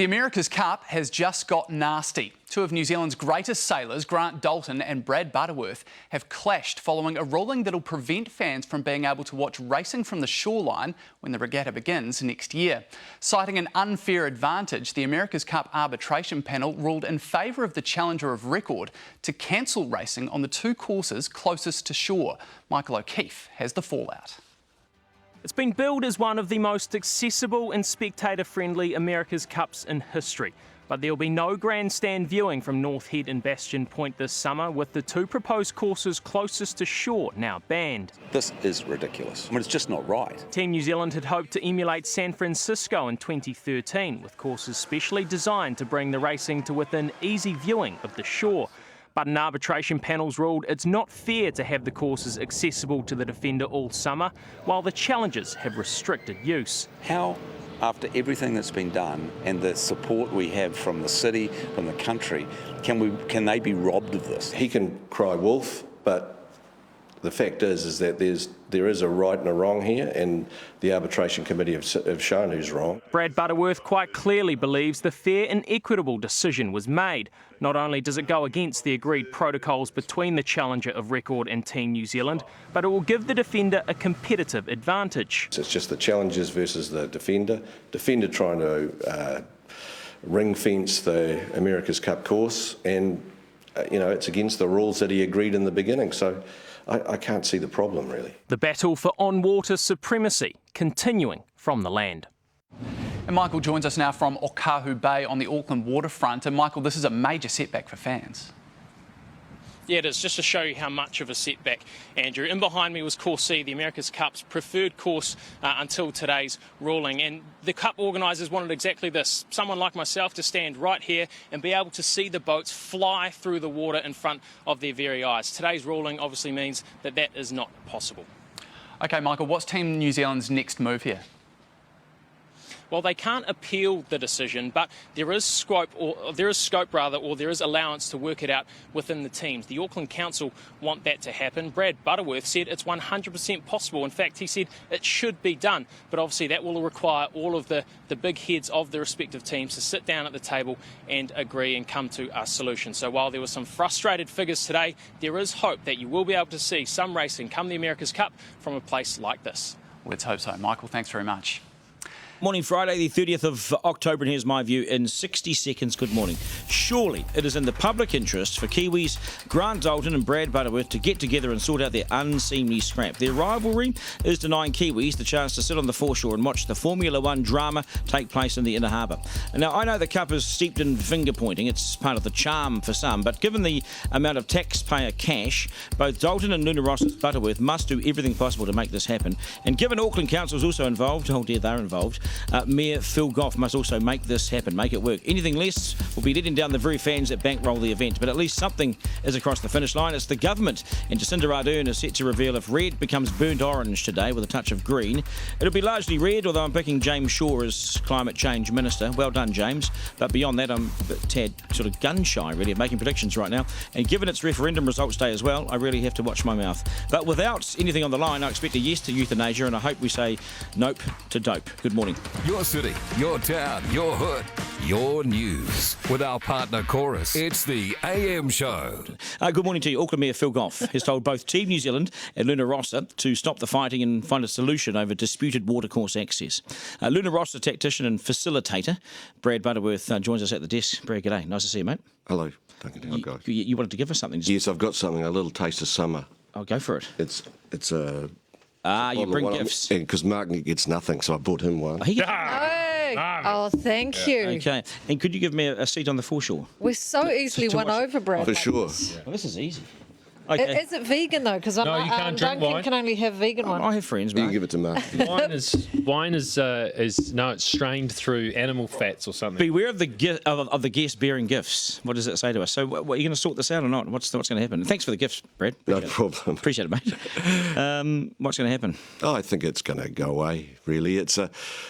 The America's Cup has just got nasty. Two of New Zealand's greatest sailors, Grant Dalton and Brad Butterworth, have clashed following a ruling that'll prevent fans from being able to watch racing from the shoreline when the regatta begins next year. Citing an unfair advantage, the America's Cup arbitration panel ruled in favour of the challenger of record to cancel racing on the two courses closest to shore. Michael O'Keefe has the fallout. It's been billed as one of the most accessible and spectator-friendly America's Cups in history. But there'll be no grandstand viewing from North Head and Bastion Point this summer, with the two proposed courses closest to shore now banned. This is ridiculous. I mean, it's just not right. Team New Zealand had hoped to emulate San Francisco in 2013, with courses specially designed to bring the racing to within easy viewing of the shore. But an arbitration panel's ruled it's not fair to have the courses accessible to the Defender all summer, while the challengers have restricted use. How, after everything that's been done and the support we have from the city, from the country, can they be robbed of this? He can cry wolf, but the fact is that there is a right and a wrong here, and the arbitration committee have shown who's wrong. Brad Butterworth quite clearly believes the fair and equitable decision was made. Not only does it go against the agreed protocols between the challenger of record and Team New Zealand, but it will give the Defender a competitive advantage. It's just the challengers versus the Defender. Defender trying to ring fence the America's Cup course, and it's against the rules that he agreed in the beginning. So I can't see the problem, really. The battle for on-water supremacy continuing from the land. And Michael joins us now from Okahu Bay on the Auckland waterfront. And Michael, this is a major setback for fans. Yeah, it is, just to show you how much of a setback, Andrew. In behind me was Course C, the America's Cup's preferred course until today's ruling. And the Cup organisers wanted exactly this, someone like myself to stand right here and be able to see the boats fly through the water in front of their very eyes. Today's ruling obviously means that that is not possible. OK, Michael, what's Team New Zealand's next move here? Well, they can't appeal the decision, but there is scope, or there is allowance to work it out within the teams. The Auckland Council want that to happen. Brad Butterworth said it's 100% possible. In fact, he said it should be done, but obviously that will require all of the big heads of the respective teams to sit down at the table and agree and come to a solution. So while there were some frustrated figures today, there is hope that you will be able to see some racing come the America's Cup from a place like this. Let's hope so. Michael, thanks very much. Morning, Friday, the 30th of October, and here's my view in 60 seconds. Good morning. Surely it is in the public interest for Kiwis Grant Dalton and Brad Butterworth to get together and sort out their unseemly scrap. Their rivalry is denying Kiwis the chance to sit on the foreshore and watch the Formula One drama take place in the Inner Harbour. Now, I know the Cup is steeped in finger-pointing. It's part of the charm for some, but given the amount of taxpayer cash, both Dalton and Luna Ross's Butterworth must do everything possible to make this happen. And given Auckland Council is also involved, oh dear, they're involved, Mayor Phil Goff must also make this happen, make it work. Anything less will be letting down the very fans that bankroll the event. But at least something is across the finish line. It's the government, and Jacinda Ardern is set to reveal if red becomes burnt orange today with a touch of green. It'll be largely red, although I'm picking James Shaw as Climate Change Minister. Well done, James. But beyond that, I'm a tad sort of gun-shy, really, of making predictions right now. And given it's referendum results day as well, I really have to watch my mouth. But without anything on the line, I expect a yes to euthanasia, and I hope we say nope to dope. Good morning. Your city, your town, your hood, your news. With our partner Chorus, it's the AM Show. Good morning to you. Auckland Mayor Phil Goff has told both Team New Zealand and Luna Rossa to stop the fighting and find a solution over disputed watercourse access. Luna Rossa, tactician and facilitator, Brad Butterworth joins us at the desk. Brad, g'day. Nice to see you, mate. Hello, Duncan. How goes? You wanted to give us something? Yes, I've got something, a little taste of summer. I'll go for it. It's a... you bring gifts. Because Mark gets nothing, so I bought him one. Oh, thank you. Okay. And could you give me a seat on the foreshore? We're so easily won over, Brad. For sure. Well, this is easy. Okay. Is it vegan, though? Because you can't drink Duncan wine. can only have vegan one. I have friends, You mate. can give it to Mark. Wine is it's strained through animal fats or something. Beware of the guest bearing gifts. What does it say to us? So, what, are you going to sort this out or not? What's going to happen? Thanks for the gifts, Brad. No problem. Appreciate it, mate. What's going to happen? Oh, I think it's going to go away, really.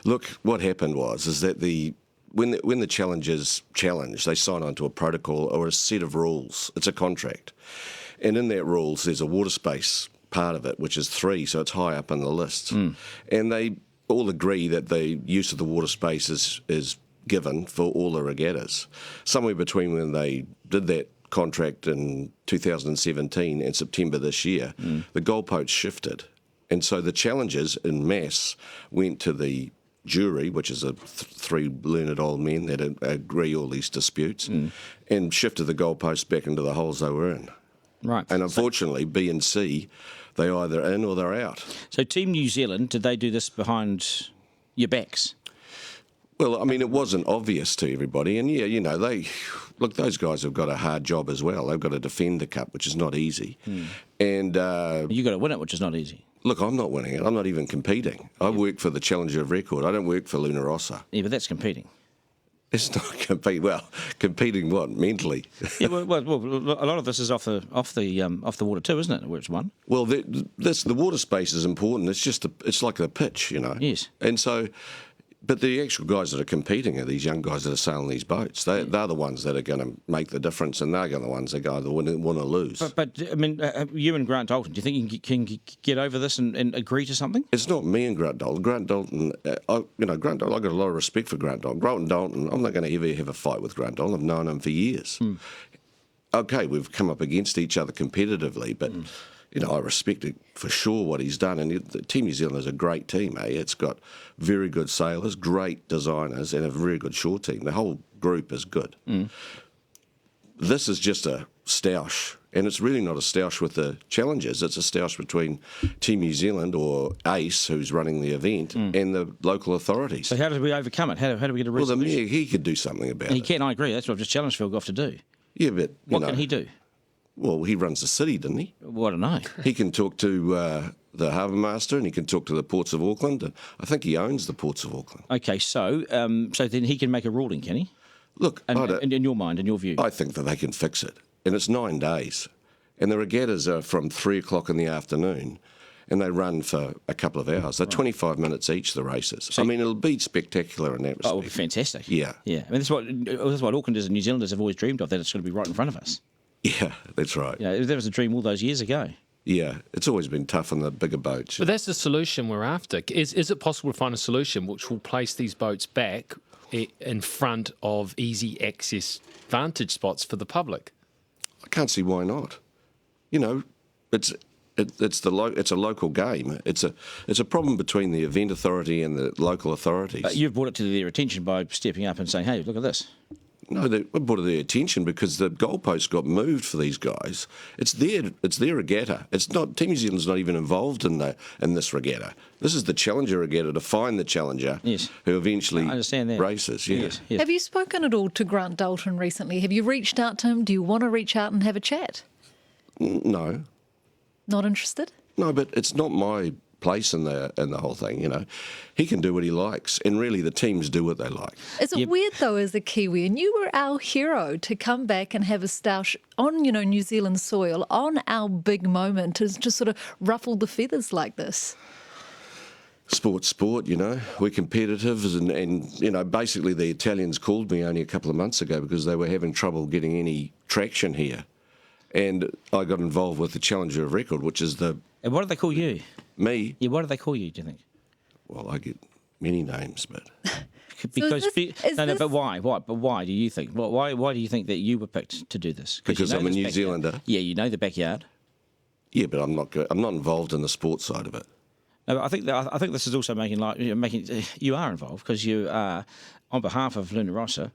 Look, what happened is that when the challengers challenge, they sign on to a protocol or a set of rules. It's a contract. And in that rules, there's a water space part of it, which is 3, so it's high up on the list. And they all agree that the use of the water space is given for all the regattas. Somewhere between when they did that contract in 2017 and September this year, the goalposts shifted. And so the challenges in mass went to the jury, which is three learned old men that agree all these disputes, and shifted the goalposts back into the holes they were in. Right. And unfortunately, B and C, they're either in or they're out. So Team New Zealand, did they do this behind your backs? Well, I mean, it wasn't obvious to everybody. And, yeah, you know, those guys have got a hard job as well. They've got to defend the cup, which is not easy. And You got to win it, which is not easy. look, I'm not winning it. I'm not even competing. I work for the Challenger of Record. I don't work for Luna Rossa. Yeah, but that's competing. It's not competing. Well, competing what? Mentally? Yeah, well, a lot of this is off the water too, isn't it? Where it's won. Well, the water space is important. It's like the pitch, you know. Yes. And so, but the actual guys that are competing are these young guys that are sailing these boats. They're the ones that are going to make the difference, and they're the ones that either win or lose. But I mean, you and Grant Dalton, do you think you can get over this and agree to something? It's not me and Grant Dalton. Grant Dalton, Grant Dalton, I've got a lot of respect for Grant Dalton. Grant Dalton, I'm not going to ever have a fight with Grant Dalton. I've known him for years. Okay, we've come up against each other competitively, but I respect it for sure what he's done. And the Team New Zealand is a great team, eh? It's got very good sailors, great designers, and a very good shore team. The whole group is good. This is just a stoush, and it's really not a stoush with the challengers. It's a stoush between Team New Zealand, or ACE, who's running the event, and the local authorities. So how did we overcome it? How do we get a Well, resolution? the mayor, he could do something about He it. can, I agree. That's what I've just challenged Phil Goff to do. Yeah, but What can he do? Well, he runs the city, didn't he? Well, I don't know. He can talk to the harbour master, and he can talk to the ports of Auckland. And I think he owns the ports of Auckland. Okay, so then he can make a ruling, can he? Look, In your mind, in your view. I think that they can fix it. And it's 9 days. And the regattas are from 3 o'clock in the afternoon, and they run for a couple of hours. They're 25 minutes each, the races. I mean, it'll be spectacular in that respect. Oh, fantastic. Yeah. Yeah. I mean, that's what Aucklanders and New Zealanders have always dreamed of, that it's going to be right in front of us. Yeah, that's right. Yeah, that was a dream all those years ago. Yeah, it's always been tough on the bigger boats. But that's the solution we're after. Is it possible to find a solution which will place these boats back in front of easy access vantage spots for the public? I can't see why not. You know, it's a local game. It's a problem between the event authority and the local authorities. But you've brought it to their attention by stepping up and saying, "Hey, look at this." No, they brought it to their attention because the goalposts got moved for these guys. It's their regatta. It's not Team New Zealand's not even involved in this regatta. This is the Challenger regatta to find the Challenger, Yes. who eventually I understand that. races. Yeah. Yes. Have you spoken at all to Grant Dalton recently? Have you reached out to him? Do you want to reach out and have a chat? No, Not interested? no, but it's not my place in the whole thing. You know, he can do what he likes, and really the teams do what they like. Is it weird, though, as a Kiwi, and you were our hero, to come back and have a stoush on, New Zealand soil, on our big moment, to just sort of ruffle the feathers like this? Sport's sport, we're competitive, and basically the Italians called me only a couple of months ago because they were having trouble getting any traction here. And I got involved with the Challenger of Record, which is And what do they call you? me. Yeah, what do they call you, do you think? Well, I get many names, but Because is but why? What? But why do you think? Why do you think that you were picked to do this? because I'm a this New backyard. Zealander. Yeah, you know the backyard. Yeah, but I'm not involved in the sports side of it. No, I think this is also making you are involved because you are on behalf of Luna Rossa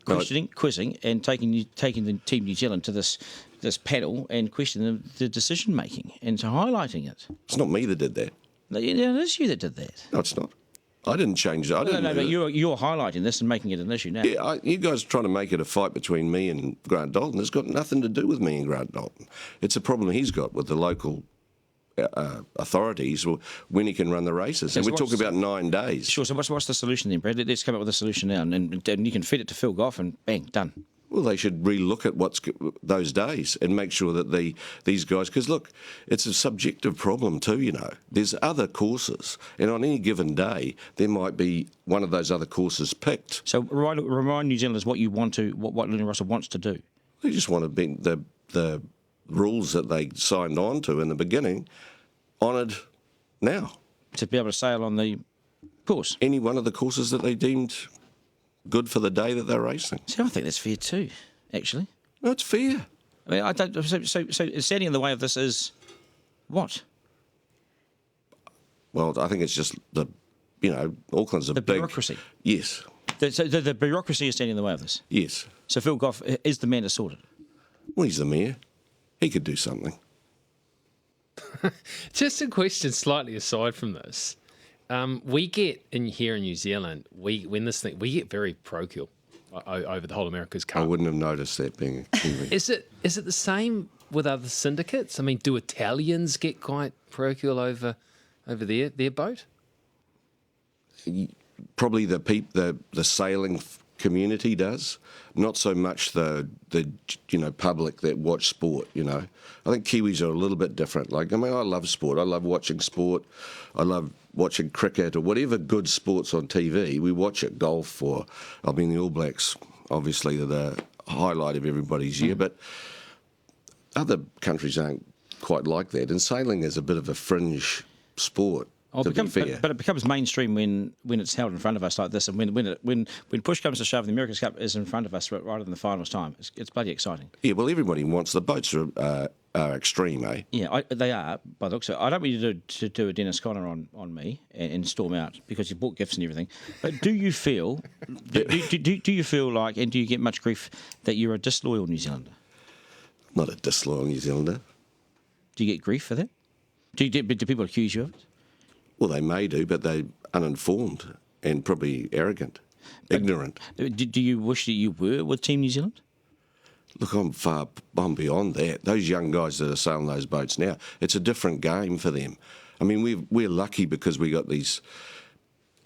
quizzing, and taking the Team New Zealand to this panel and questioning the decision making and highlighting it. It's not me that did that. No, it is you that did that. No, it's not. I didn't change it. I didn't. No, but you're highlighting this and making it an issue now. Yeah, you guys are trying to make it a fight between me and Grant Dalton. It's got nothing to do with me and Grant Dalton. It's a problem he's got with the local authorities when he can run the races. And we're talking about 9 days. Sure. So what's the solution then, Brad? Let's come up with a solution now, and you can feed it to Phil Goff, and bang, done. Well, they should relook at those days and make sure that these guys, because look, it's a subjective problem too. There's other courses, and on any given day there might be one of those other courses picked. So remind New Zealanders what what Luna Rossa wants to do. They just want to be the rules that they signed on to in the beginning honoured now. To be able to sail on the course. Any one of the courses that they deemed good for the day that they're racing. See, I think that's fair too, actually. No, it's fair. I mean, I don't. So standing in the way of this is what? Well, I think it's just Auckland's a The big bureaucracy. Yes, So the bureaucracy is standing in the way of this. yes. So Phil Goff is the man to sort it. Well, he's the mayor. He could do something. Just a question slightly aside from this. We get here in New Zealand, we get very parochial over the whole America's Cup. I wouldn't have noticed that being a Kiwi. Is it the same with other syndicates? I mean, do Italians get quite parochial over their boat? Probably the sailing community does, not so much the public that watch sport. I think Kiwis are a little bit different. I love sport. I love watching sport. I love watching cricket or whatever good sports on TV. We watch it. Golf or the All Blacks obviously are the highlight of everybody's year, but other countries aren't quite like that. And sailing is a bit of a fringe sport. But it becomes mainstream when it's held in front of us like this, and when push comes to shove, the America's Cup is in front of us right in the finals time. It's bloody exciting. Yeah, well, everybody wants the boats are extreme, eh? Yeah, they are. By the looks of it, I don't want you to do a Dennis Conner on me and storm out because you bought gifts and everything. But do you feel do you feel like, and do you get much grief that you're a disloyal New Zealander? Not a disloyal New Zealander. Do you get grief for that? Do people accuse you of it? Well, they may do, but they're uninformed and probably arrogant, ignorant. Do you wish that you were with Team New Zealand? Look, I'm beyond that. Those young guys that are sailing those boats now, it's a different game for them. I mean, we're lucky because we got these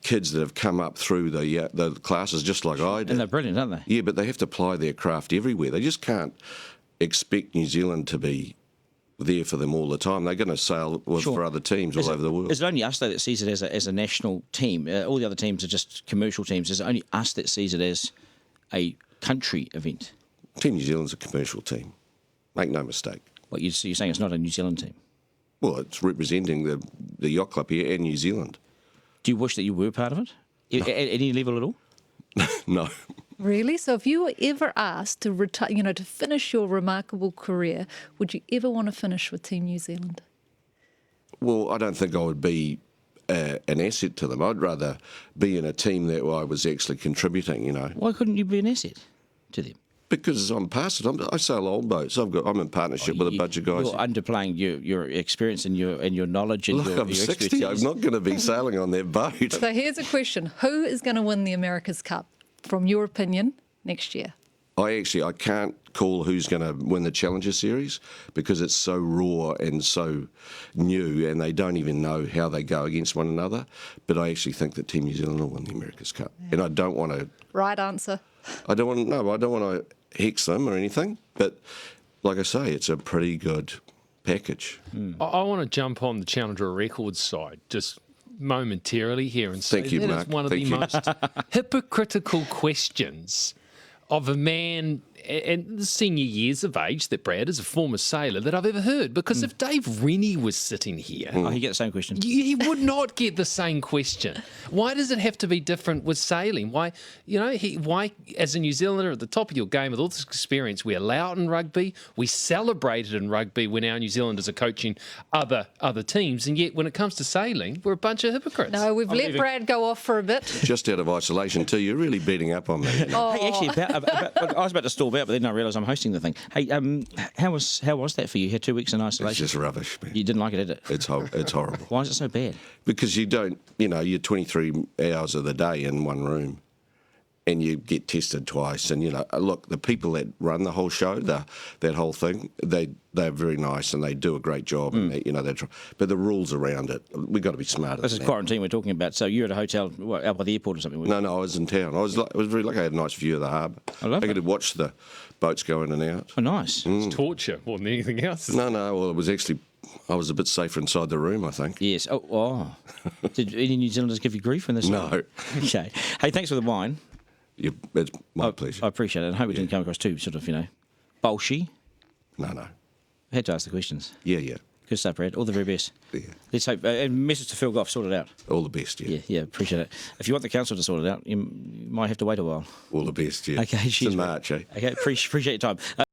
kids that have come up through the classes just like I did. And they're brilliant, aren't they? Yeah, but they have to apply their craft everywhere. They just can't expect New Zealand to be there for them all the time. They're going to sail for other teams all over the world. Is it only us, though, that sees it as a national team? All the other teams are just commercial teams. Is it only us that sees it as a country event? Team New Zealand's a commercial team. Make no mistake. What you're saying it's not a New Zealand team? Well, it's representing the yacht club here and New Zealand. Do you wish that you were part of it? No. At any level at all? No. Really? So if you were ever asked to retire, to finish your remarkable career, would you ever want to finish with Team New Zealand? Well, I don't think I would be an asset to them. I'd rather be in a team that I was actually contributing, Why couldn't you be an asset to them? Because I'm past it. I sail old boats. I'm in partnership with a bunch of guys. You're underplaying your experience and your knowledge and I'm 60. I'm not going to be sailing on that boat. So here's a question. Who is going to win the America's Cup, from your opinion, next year? I can't call who's going to win the Challenger Series because it's so raw and so new and they don't even know how they go against one another. But I actually think that Team New Zealand will win the America's Cup. Yeah. And I don't want to... Right answer. I don't want to hex them or anything. But like I say, it's a pretty good package. I want to jump on the Challenger Records side just momentarily here and say that is one of the most hypocritical questions of a man and the senior years of age that Brad is a former sailor that I've ever heard. Because if Dave Rennie was sitting here... he'd get the same question. He would not get the same question. Why does it have to be different with sailing? Why, why, as a New Zealander at the top of your game with all this experience, we allow it in rugby, we celebrate it in rugby when our New Zealanders are coaching other teams, and yet when it comes to sailing, we're a bunch of hypocrites. No, we've let Brad go off for a bit. Just out of isolation too, you're really beating up on me. Hey, actually, I was about to stall out, but then I realised I'm hosting the thing. Hey, how was that for you? You had 2 weeks in isolation. It's just rubbish, man. You didn't like it, did it? It's horrible. Why is it so bad? Because you don't, you're 23 hours of the day in one room and you get tested twice. And, look, the people that run the whole show, that whole thing, they're very nice and they do a great job. And but the rules around it, we've got to be smarter. This is quarantine we're talking about. So you're at a hotel out by the airport or something? No, I was in town. I was very lucky. I had a nice view of the harbour. I could watch the boats go in and out. Oh, nice. It's torture more than anything else. No. Well, it was actually... I was a bit safer inside the room, I think. Yes. Oh. Did any New Zealanders give you grief in this? No. Okay. Hey, thanks for the wine. It's my pleasure. I appreciate it. I hope we didn't come across too sort of, bolshy. No. I had to ask the questions. Yeah. Good stuff, Brad. All the very best. Yeah. Let's hope. And message to Phil Goff, sort it out. All the best, yeah. Yeah, appreciate it. If you want the council to sort it out, might have to wait a while. All the best, yeah. Okay, It's cheers, in mate. March, eh? Okay, appreciate your time.